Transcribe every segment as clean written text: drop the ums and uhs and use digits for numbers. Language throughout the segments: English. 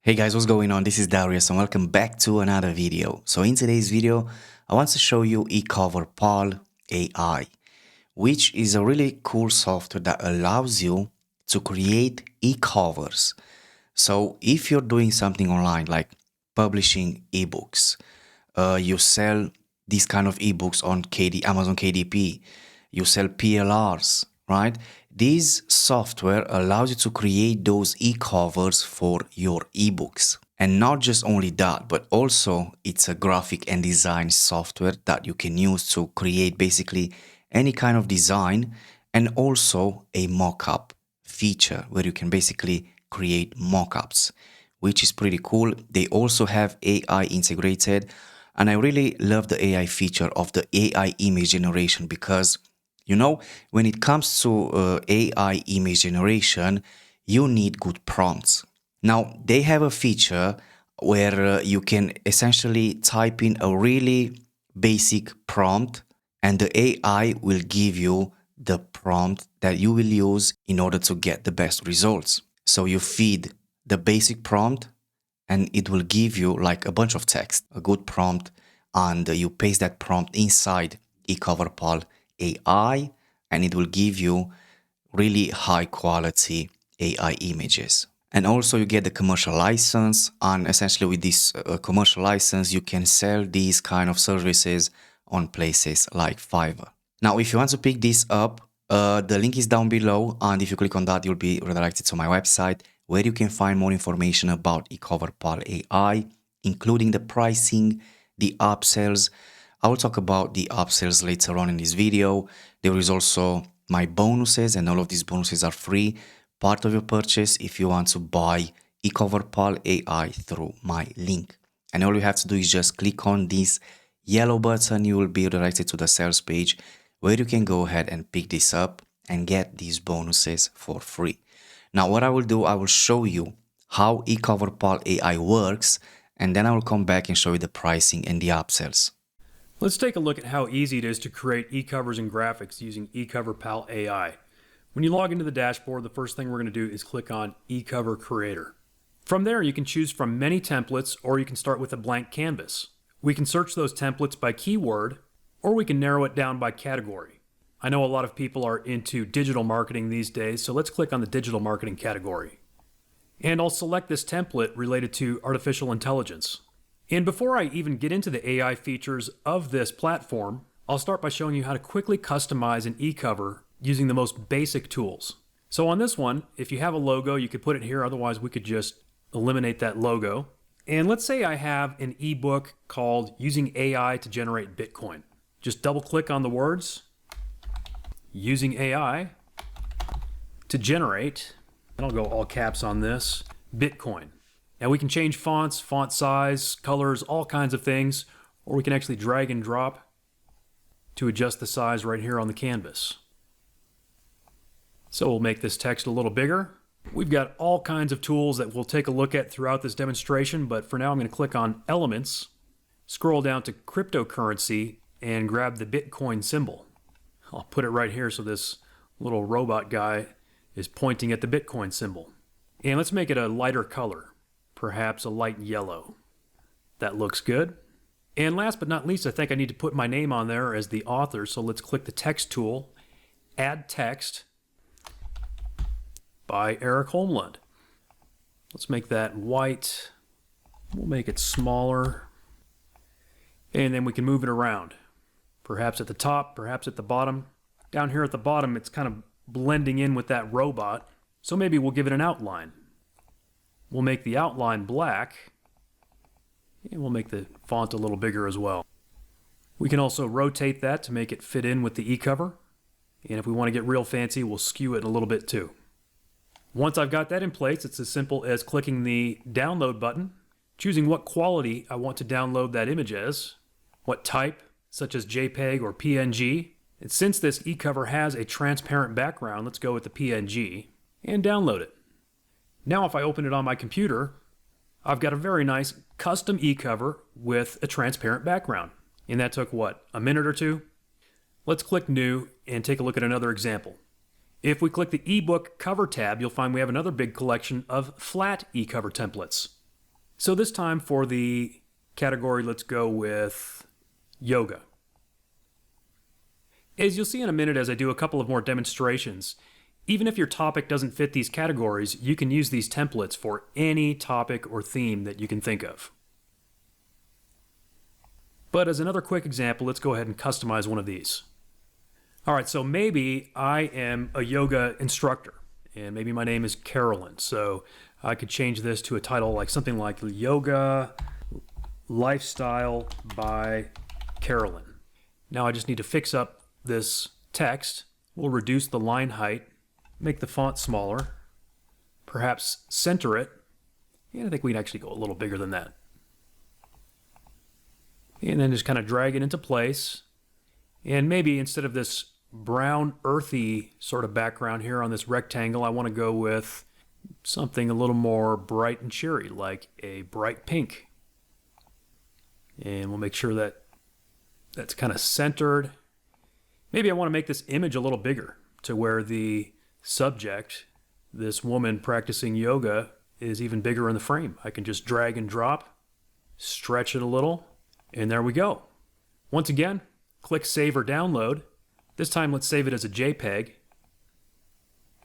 Hey guys, what's going on? This is Darius and welcome back to another video. So in today's video, I want to show you EcoverPal AI, which is a really cool software that allows you to create e-covers. So if you're doing something online like publishing ebooks, you sell these kind of ebooks on Amazon KDP, you sell PLRs, right? This software allows you to create those e-covers for your ebooks. And not just only that, but also it's a graphic and design software that you can use to create basically any kind of design, and also a mockup feature where you can basically create mockups, which is pretty cool. They also have AI integrated, and I really love the AI feature of the AI image generation because, when it comes to AI image generation, you need good prompts. Now, they have a feature where you can essentially type in a really basic prompt, and the AI will give you the prompt that you will use in order to get the best results. So you feed the basic prompt and it will give you like a bunch of text, a good prompt, and you paste that prompt inside EcoverPal AI, and it will give you really high quality AI images. And also you get the commercial license, and essentially with this commercial license, you can sell these kind of services on places like Fiverr. Now, if you want to pick this up, the link is down below, and if you click on that, you'll be redirected to my website where you can find more information about EcoverPal AI, including the pricing, the upsells. I will talk about the upsells later on in this video. There is also my bonuses, and all of these bonuses are free, part of your purchase if you want to buy EcoverPal AI through my link. And all you have to do is just click on this yellow button. You will be redirected to the sales page where you can go ahead and pick this up and get these bonuses for free. Now, what I will do, I will show you how EcoverPal AI works, and then I will come back and show you the pricing and the upsells. Let's take a look at how easy it is to create e-covers and graphics using EcoverPal AI. When you log into the dashboard, the first thing we're going to do is click on eCover Creator. From there, you can choose from many templates, or you can start with a blank canvas. We can search those templates by keyword, or we can narrow it down by category. I know a lot of people are into digital marketing these days, so let's click on the digital marketing category. And I'll select this template related to artificial intelligence. And before I even get into the AI features of this platform, I'll start by showing you how to quickly customize an e-cover using the most basic tools. So on this one, if you have a logo, you could put it here, otherwise we could just eliminate that logo. And let's say I have an ebook called Using AI to Generate Bitcoin. Just double click on the words, Using AI to generate, and I'll go all caps on this, Bitcoin. Now we can change fonts, font size, colors, all kinds of things, or we can actually drag and drop to adjust the size right here on the canvas. So we'll make this text a little bigger. We've got all kinds of tools that we'll take a look at throughout this demonstration, but for now I'm going to click on Elements, scroll down to Cryptocurrency, and grab the Bitcoin symbol. I'll put it right here so this little robot guy is pointing at the Bitcoin symbol. And let's make it a lighter color, perhaps a light yellow. That looks good. And last but not least, I think I need to put my name on there as the author, so let's click the Text tool, Add Text by Eric Holmlund. Let's make that white. We'll make it smaller. And then we can move it around. Perhaps at the top, perhaps at the bottom. Down here at the bottom, it's kind of blending in with that robot, so maybe we'll give it an outline. We'll make the outline black, and we'll make the font a little bigger as well. We can also rotate that to make it fit in with the e-cover, and if we want to get real fancy, we'll skew it a little bit too. Once I've got that in place, it's as simple as clicking the download button, choosing what quality I want to download that image as, what type, such as JPEG or PNG. And since this e-cover has a transparent background, let's go with the PNG and download it. Now if I open it on my computer, I've got a very nice custom e-cover with a transparent background. And that took what, a minute or two? Let's click New and take a look at another example. If we click the eBook cover tab, you'll find we have another big collection of flat e-cover templates. So this time for the category, let's go with yoga. As you'll see in a minute as I do a couple of more demonstrations, even if your topic doesn't fit these categories, you can use these templates for any topic or theme that you can think of. But as another quick example, let's go ahead and customize one of these. All right, so maybe I am a yoga instructor, and maybe my name is Carolyn. So I could change this to a title like something like Yoga Lifestyle by Carolyn. Now I just need to fix up this text. We'll reduce the line height, make the font smaller, perhaps center it, and I think we'd actually go a little bigger than that. And then just kind of drag it into place. And maybe instead of this brown earthy sort of background here on this rectangle, I want to go with something a little more bright and cheery, like a bright pink. And we'll make sure that that's kind of centered. Maybe I want to make this image a little bigger to where the subject, this woman practicing yoga, is even bigger in the frame. I can just drag and drop, stretch it a little, and there we go. Once again, click Save or Download. This time let's save it as a JPEG.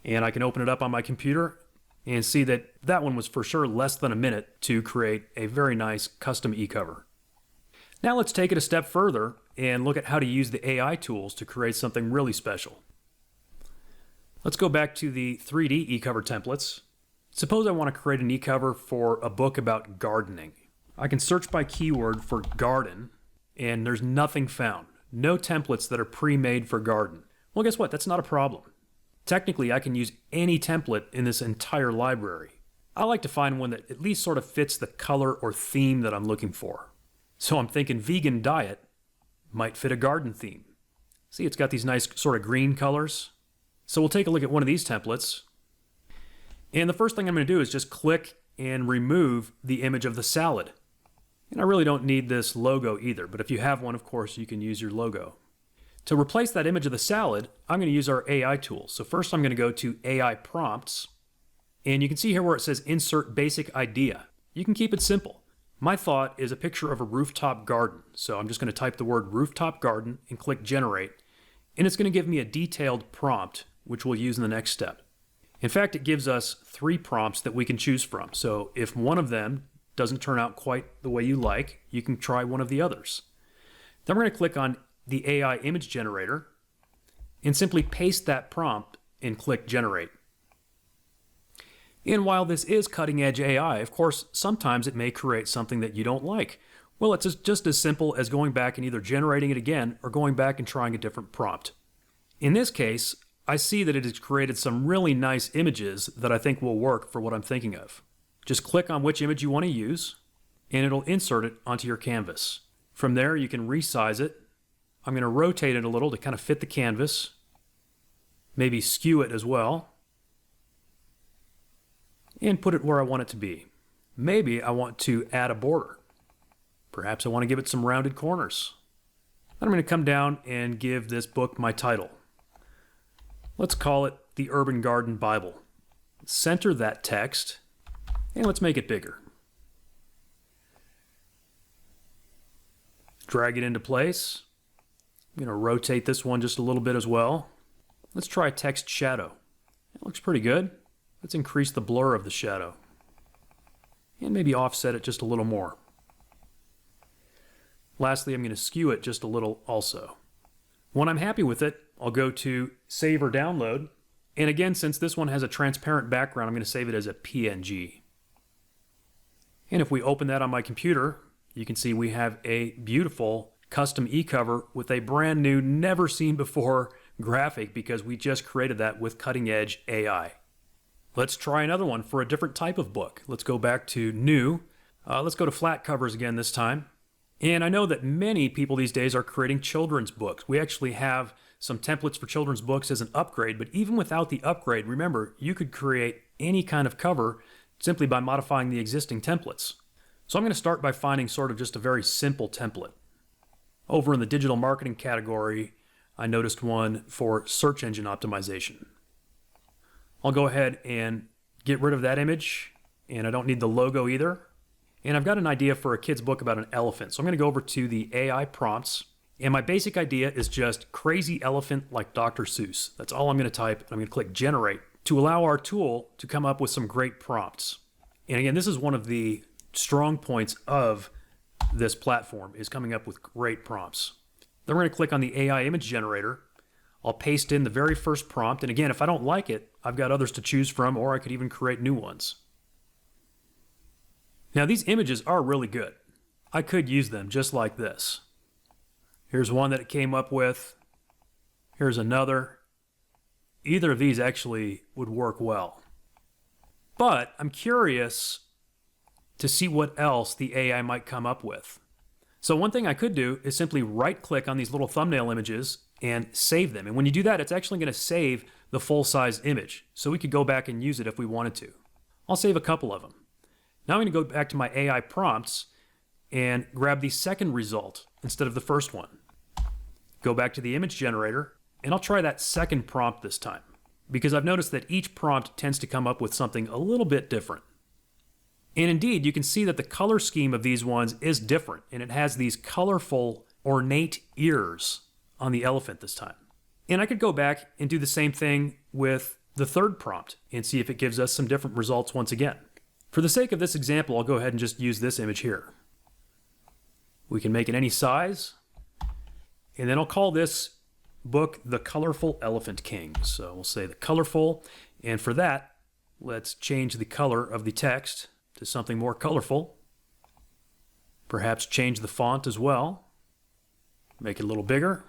And I can open it up on my computer and see that that one was for sure less than a minute to create a very nice custom e-cover. Now let's take it a step further and look at how to use the AI tools to create something really special. Let's go back to the 3D e-cover templates. Suppose I want to create an e-cover for a book about gardening. I can search by keyword for garden, and there's nothing found. No templates that are pre-made for garden. Well, guess what? That's not a problem. Technically, I can use any template in this entire library. I like to find one that at least sort of fits the color or theme that I'm looking for. So I'm thinking vegan diet might fit a garden theme. See, it's got these nice sort of green colors. So we'll take a look at one of these templates. And the first thing I'm going to do is just click and remove the image of the salad. And I really don't need this logo either, but if you have one, of course, you can use your logo. To replace that image of the salad, I'm going to use our AI tool. So first I'm going to go to AI prompts, and you can see here where it says Insert Basic Idea. You can keep it simple. My thought is a picture of a rooftop garden. So I'm just going to type the word rooftop garden and click Generate, and it's going to give me a detailed prompt, which we'll use in the next step. In fact, it gives us 3 prompts that we can choose from. So if one of them doesn't turn out quite the way you like, you can try one of the others. Then we're going to click on the AI image generator and simply paste that prompt and click Generate. And while this is cutting edge AI, of course, sometimes it may create something that you don't like. Well, it's just as simple as going back and either generating it again or going back and trying a different prompt. In this case, I see that it has created some really nice images that I think will work for what I'm thinking of. Just click on which image you want to use, and it'll insert it onto your canvas. From there, you can resize it. I'm going to rotate it a little to kind of fit the canvas, maybe skew it as well, and put it where I want it to be. Maybe I want to add a border. Perhaps I want to give it some rounded corners. Then I'm going to come down and give this book my title. Let's call it The Urban Garden Bible. Center that text, and let's make it bigger. Drag it into place. I'm going to rotate this one just a little bit as well. Let's try text shadow. It looks pretty good. Let's increase the blur of the shadow. And maybe offset it just a little more. Lastly, I'm going to skew it just a little also. When I'm happy with it, I'll go to Save or Download. And again, since this one has a transparent background, I'm going to save it as a PNG. And if we open that on my computer, you can see we have a beautiful custom e-cover with a brand new, never seen before graphic because we just created that with cutting edge AI. Let's try another one for a different type of book. Let's go back to New. Let's go to flat covers again this time. And I know that many people these days are creating children's books. We actually have some templates for children's books as an upgrade, but even without the upgrade, remember, you could create any kind of cover simply by modifying the existing templates. So I'm going to start by finding sort of just a very simple template. Over in the digital marketing category, I noticed one for search engine optimization. I'll go ahead and get rid of that image, and I don't need the logo either. and I've got an idea for a kid's book about an elephant. So I'm going to go over to the AI prompts, and my basic idea is just crazy elephant like Dr. Seuss. That's all I'm going to type, and I'm going to click generate to allow our tool to come up with some great prompts. And again, this is one of the strong points of this platform, is coming up with great prompts. Then we're going to click on the AI image generator. I'll paste in the very first prompt, and again, if I don't like it, I've got others to choose from, or I could even create new ones. Now these images are really good. I could use them just like this. Here's one that it came up with. Here's another. Either of these actually would work well. But I'm curious to see what else the AI might come up with. So one thing I could do is simply right-click on these little thumbnail images and save them. And when you do that, it's actually going to save the full-size image. So we could go back and use it if we wanted to. I'll save a couple of them. Now I'm going to go back to my AI prompts and grab the second result instead of the first one. Go back to the image generator, and I'll try that second prompt this time, because I've noticed that each prompt tends to come up with something a little bit different. And indeed, you can see that the color scheme of these ones is different, and it has these colorful, ornate ears on the elephant this time. And I could go back and do the same thing with the third prompt and see if it gives us some different results once again. For the sake of this example, I'll go ahead and just use this image here. We can make it any size, and then I'll call this book The Colorful Elephant King. So we'll say the colorful, and for that, let's change the color of the text to something more colorful. Perhaps change the font as well. Make it a little bigger.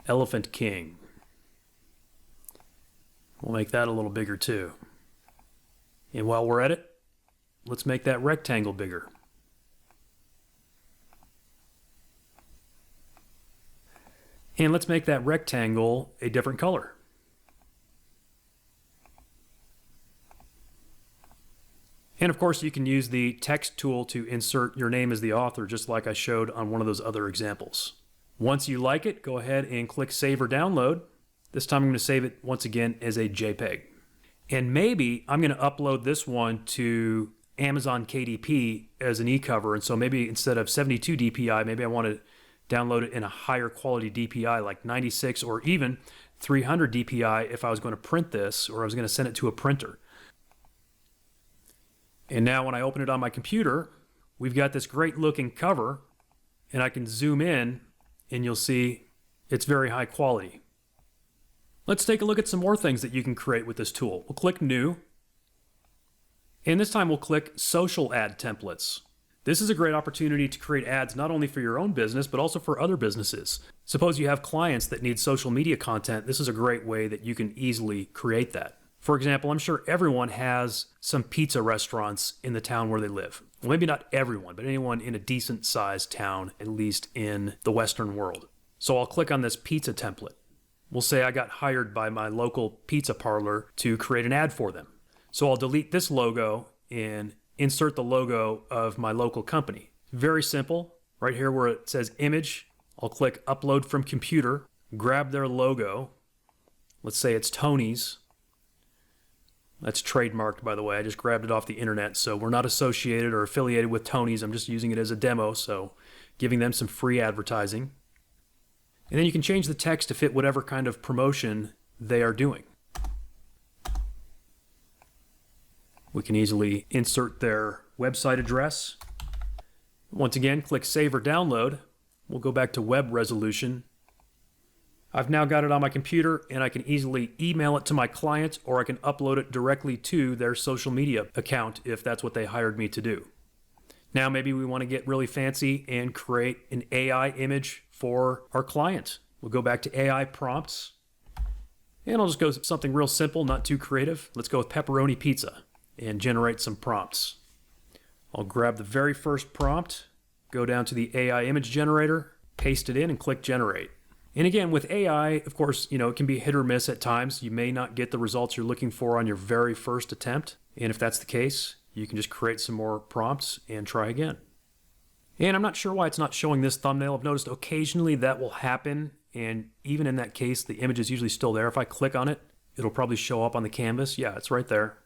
Elephant King. We'll make that a little bigger too. And while we're at it, let's make that rectangle bigger. And let's make that rectangle a different color. And of course, you can use the text tool to insert your name as the author, just like I showed on one of those other examples. Once you like it, go ahead and click Save or Download. This time I'm going to save it once again as a JPEG. And maybe I'm going to upload this one to Amazon KDP as an eCover. And so maybe instead of 72 DPI, maybe I want to download it in a higher quality DPI like 96 or even 300 DPI if I was going to print this, or I was going to send it to a printer. And now when I open it on my computer, we've got this great looking cover, and I can zoom in and you'll see it's very high quality. Let's take a look at some more things that you can create with this tool. We'll click New, and this time we'll click Social Ad Templates. This is a great opportunity to create ads not only for your own business, but also for other businesses. Suppose you have clients that need social media content. This is a great way that you can easily create that. For example, I'm sure everyone has some pizza restaurants in the town where they live. Well, maybe not everyone, but anyone in a decent sized town, at least in the Western world. So I'll click on this pizza template. We'll say I got hired by my local pizza parlor to create an ad for them. So I'll delete this logo and insert the logo of my local company. Very simple. Right here where it says image, I'll click Upload from Computer, grab their logo. Let's say it's Tony's. That's trademarked, by the way. I just grabbed it off the internet, so we're not associated or affiliated with Tony's. I'm just using it as a demo, so giving them some free advertising. And then you can change the text to fit whatever kind of promotion they are doing. We can easily insert their website address. Once again, click Save or Download. We'll go back to web resolution. I've now got it on my computer, and I can easily email it to my client, or I can upload it directly to their social media account if that's what they hired me to do. Now maybe we want to get really fancy and create an AI image for our client. We'll go back to AI prompts, and I'll just go with something real simple, not too creative. Let's go with pepperoni pizza and generate some prompts. I'll grab the very first prompt, go down to the AI image generator, paste it in, and click Generate. And again, with AI, of course, it can be hit or miss at times. You may not get the results you're looking for on your very first attempt. And if that's the case, you can just create some more prompts and try again. And I'm not sure why it's not showing this thumbnail. I've noticed occasionally that will happen. And even in that case, the image is usually still there. If I click on it, it'll probably show up on the canvas. Yeah, it's right there.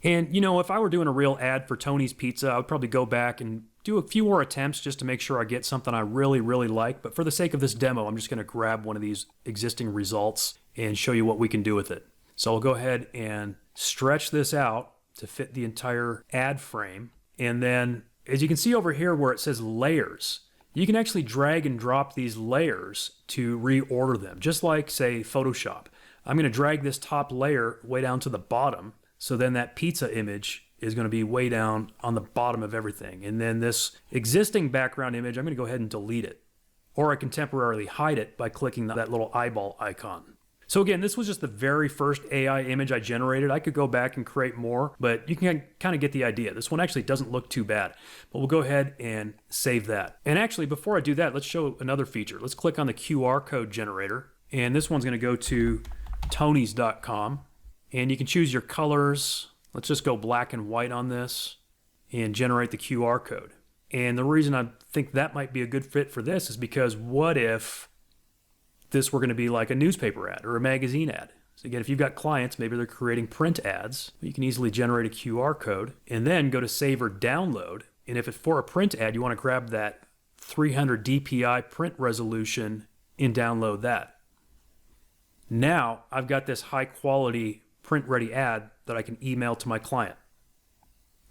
And, you know, if I were doing a real ad for Tony's Pizza, I would probably go back and do a few more attempts just to make sure I get something I really, really like. But for the sake of this demo, I'm just going to grab one of these existing results and show you what we can do with it. So I'll go ahead and stretch this out to fit the entire ad frame. And then, as you can see over here where it says layers, you can actually drag and drop these layers to reorder them, just like, say, Photoshop. I'm going to drag this top layer way down to the bottom, so then that pizza image is going to be way down on the bottom of everything. And then this existing background image, I'm going to go ahead and delete it. Or I can temporarily hide it by clicking that little eyeball icon. So again, this was just the very first AI image I generated. I could go back and create more, but you can kind of get the idea. This one actually doesn't look too bad, but we'll go ahead and save that. And actually, before I do that, let's show another feature. Let's click on the QR code generator, and this one's going to go to tonys.com, and you can choose your colors. Let's just go black and white on this and generate the QR code. And the reason I think that might be a good fit for this is because what if this were going to be like a newspaper ad or a magazine ad? So again, if you've got clients, maybe they're creating print ads, you can easily generate a QR code and then go to save or download. And if it's for a print ad, you want to grab that 300 DPI print resolution and download that. Now I've got this high quality print ready ad that I can email to my client.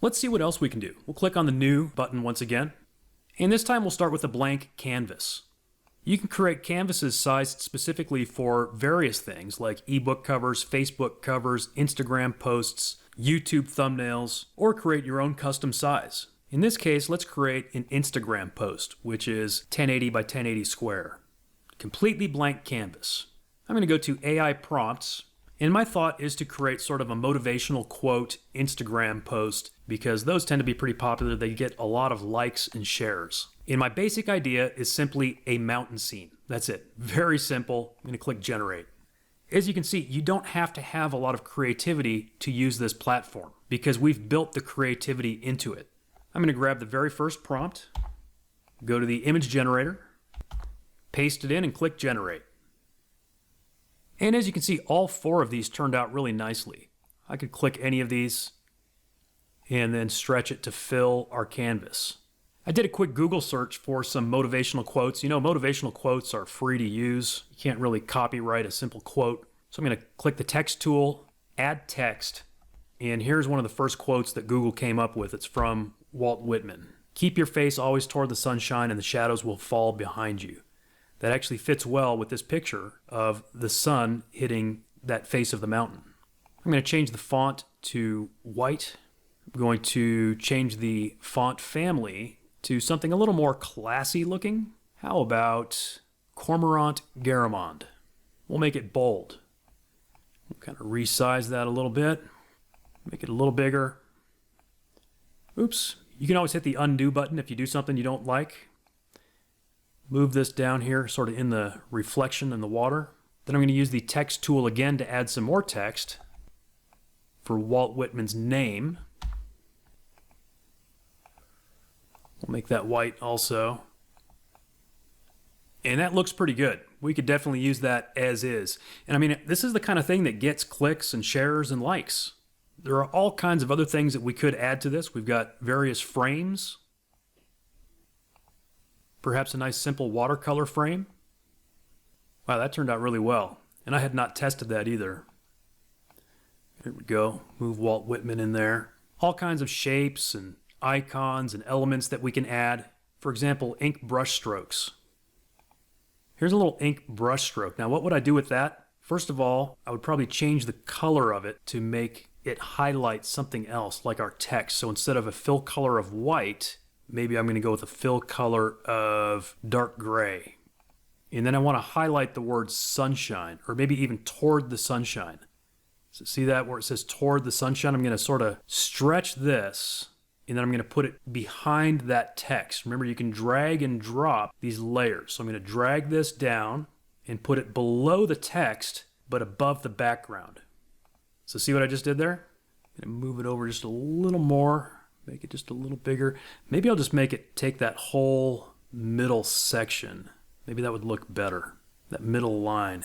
Let's see what else we can do. We'll click on the new button once again. And this time we'll start with a blank canvas. You can create canvases sized specifically for various things like ebook covers, Facebook covers, Instagram posts, YouTube thumbnails, or create your own custom size. In this case, let's create an Instagram post, which is 1080 by 1080 square. Completely blank canvas. I'm going to go to AI prompts, and my thought is to create sort of a motivational quote Instagram post because those tend to be pretty popular. They get a lot of likes and shares. And my basic idea is simply a mountain scene. That's it. Very simple. I'm going to click generate. As you can see, you don't have to have a lot of creativity to use this platform because we've built the creativity into it. I'm going to grab the very first prompt, go to the image generator, paste it in and click generate. And as you can see, all four of these turned out really nicely. I could click any of these and then stretch it to fill our canvas. I did a quick Google search for some motivational quotes. You know, motivational quotes are free to use. You can't really copyright a simple quote. So I'm going to click the text tool, add text, and here's one of the first quotes that Google came up with. It's from Walt Whitman. Keep your face always toward the sunshine and the shadows will fall behind you. That actually fits well with this picture of the sun hitting that face of the mountain. I'm going to change the font to white. I'm going to change the font family to something a little more classy looking. How about Cormorant Garamond? We'll make it bold. We'll kind of resize that a little bit. Make it a little bigger. Oops. You can always hit the undo button if you do something you don't like. Move this down here, sort of in the reflection in the water. Then I'm going to use the text tool again to add some more text for Walt Whitman's name. We'll make that white also. And that looks pretty good. We could definitely use that as is. And I mean, this is the kind of thing that gets clicks and shares and likes. There are all kinds of other things that we could add to this. We've got various frames. Perhaps a nice simple watercolor frame. Wow, that turned out really well. And I had not tested that either. Here we go. Move Walt Whitman in there. All kinds of shapes and icons and elements that we can add. For example, ink brush strokes. Here's a little ink brush stroke. Now, what would I do with that? First of all, I would probably change the color of it to make it highlight something else, like our text. So instead of a fill color of white, maybe I'm going to go with a fill color of dark gray. And then I want to highlight the word sunshine, or maybe even toward the sunshine. So see that where it says toward the sunshine? I'm going to sort of stretch this, and then I'm going to put it behind that text. Remember, you can drag and drop these layers. So I'm going to drag this down and put it below the text, but above the background. So see what I just did there? I'm going to move it over just a little more. Make it just a little bigger. Maybe I'll just make it take that whole middle section. Maybe that would look better. That middle line.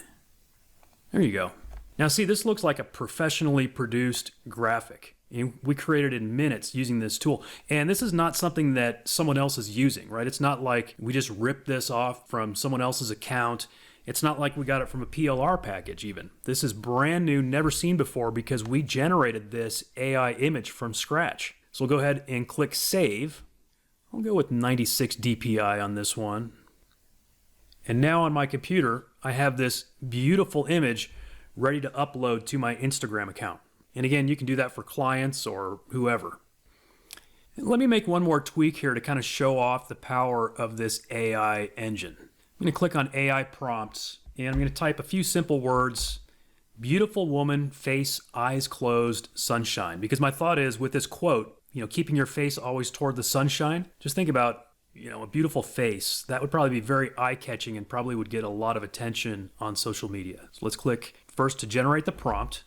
There you go. Now see, this looks like a professionally produced graphic. And we created it in minutes using this tool. And this is not something that someone else is using, right? It's not like we just ripped this off from someone else's account. It's not like we got it from a PLR package even. This is brand new, never seen before, because we generated this AI image from scratch. So we'll go ahead and click Save. I'll go with 96 DPI on this one. And now on my computer, I have this beautiful image ready to upload to my Instagram account. And again, you can do that for clients or whoever. Let me make one more tweak here to kind of show off the power of this AI engine. I'm going to click on AI prompts, and I'm going to type a few simple words: beautiful woman, face, eyes closed, sunshine. Because my thought is, with this quote, keeping your face always toward the sunshine, just think about, a beautiful face. That would probably be very eye-catching and probably would get a lot of attention on social media. So let's click first to generate the prompt.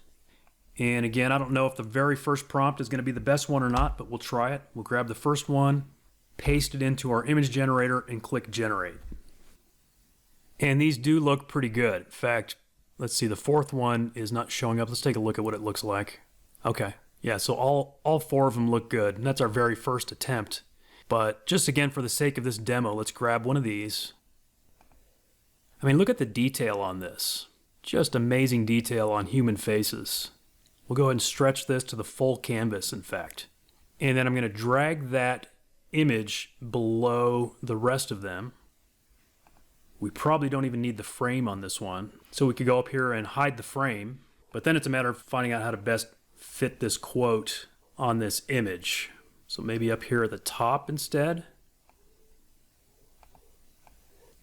And again, I don't know if the very first prompt is going to be the best one or not, but we'll try it. We'll grab the first one, paste it into our image generator, and click generate. And these do look pretty good. In fact, let's see, the fourth one is not showing up. Let's take a look at what it looks like. Okay, yeah, so all four of them look good, and that's our very first attempt. But just again, for the sake of this demo, let's grab one of these. I mean, look at the detail on this. Just amazing detail on human faces. We'll go ahead and stretch this to the full canvas, in fact. And then I'm going to drag that image below the rest of them. We probably don't even need the frame on this one. So we could go up here and hide the frame, but then it's a matter of finding out how to best fit this quote on this image. So maybe up here at the top instead.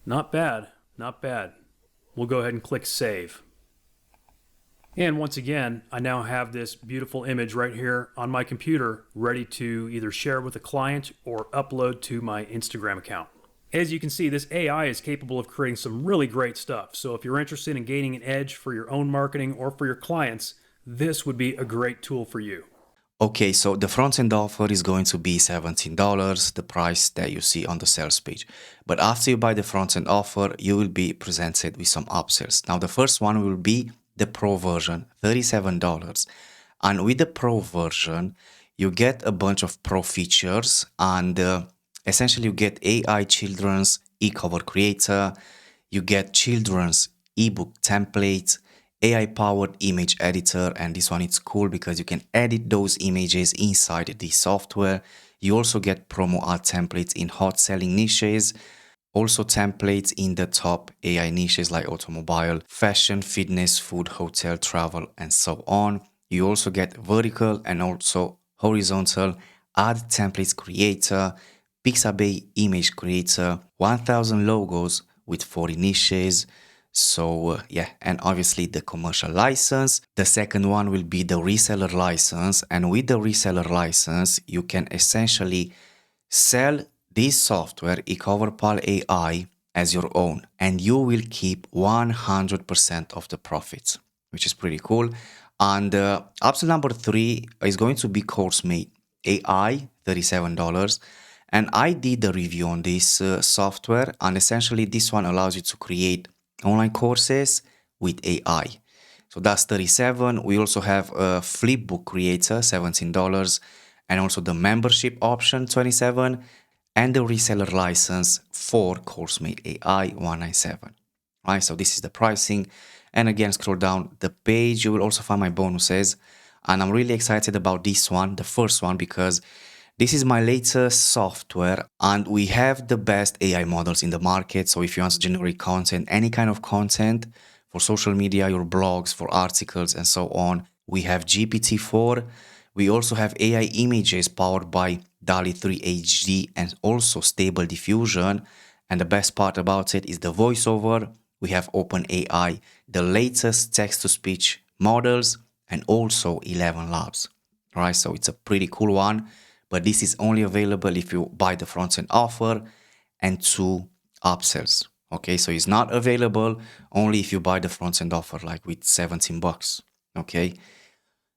Not bad, not bad. We'll go ahead and click Save. And once again, I now have this beautiful image right here on my computer, ready to either share with a client or upload to my Instagram account. As you can see, this AI is capable of creating some really great stuff. So if you're interested in gaining an edge for your own marketing or for your clients, this would be a great tool for you. Okay, so the front-end offer is going to be $17, the price that you see on the sales page. But after you buy the front-end offer, you will be presented with some upsells. Now, the first one will be the Pro version, $37. And with the Pro version, you get a bunch of Pro features, and essentially you get AI Children's Ecover Creator, you get Children's eBook templates, AI-powered image editor, and this one is cool because you can edit those images inside the software. You also get promo ad templates in hot selling niches, also templates in the top AI niches like automobile, fashion, fitness, food, hotel, travel, and so on. You also get vertical and also horizontal ad templates creator, Pixabay image creator, 1000 logos with 40 niches. So yeah, and obviously the commercial license. The second one will be the reseller license, and with the reseller license you can essentially sell this software, EcoverPal AI, as your own, and you will keep 100% of the profits, which is pretty cool. And option number 3 is going to be CourseMate AI, $37. And I did the review on this software, and essentially this one allows you to create online courses with AI. So that's $37. We also have a flipbook creator, $17, and also the membership option, $27, and the reseller license for CourseMate AI, $197. Right, so this is the pricing. And again, scroll down the page, you will also find my bonuses. And I'm really excited about this one, the first one, because this is my latest software and we have the best AI models in the market. So if you want to generate content, any kind of content for social media, your blogs, for articles and so on, we have GPT-4. We also have AI images powered by DALL-E 3 HD and also Stable Diffusion. And the best part about it is the voiceover. We have OpenAI, the latest text-to-speech models, and also 11 labs. All right, so it's a pretty cool one. But this is only available if you buy the front-end offer and 2 upsells. Okay, so it's not available only if you buy the front-end offer, like with $17. Okay,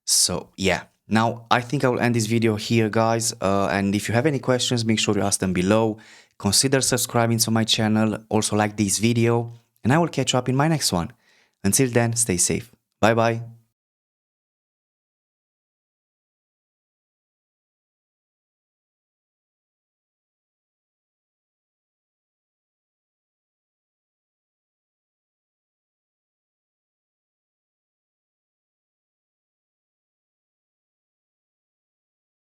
so yeah. Now, I think I will end this video here, guys. And if you have any questions, make sure you ask them below. Consider subscribing to my channel. Also like this video. And I will catch you up in my next one. Until then, stay safe. Bye-bye.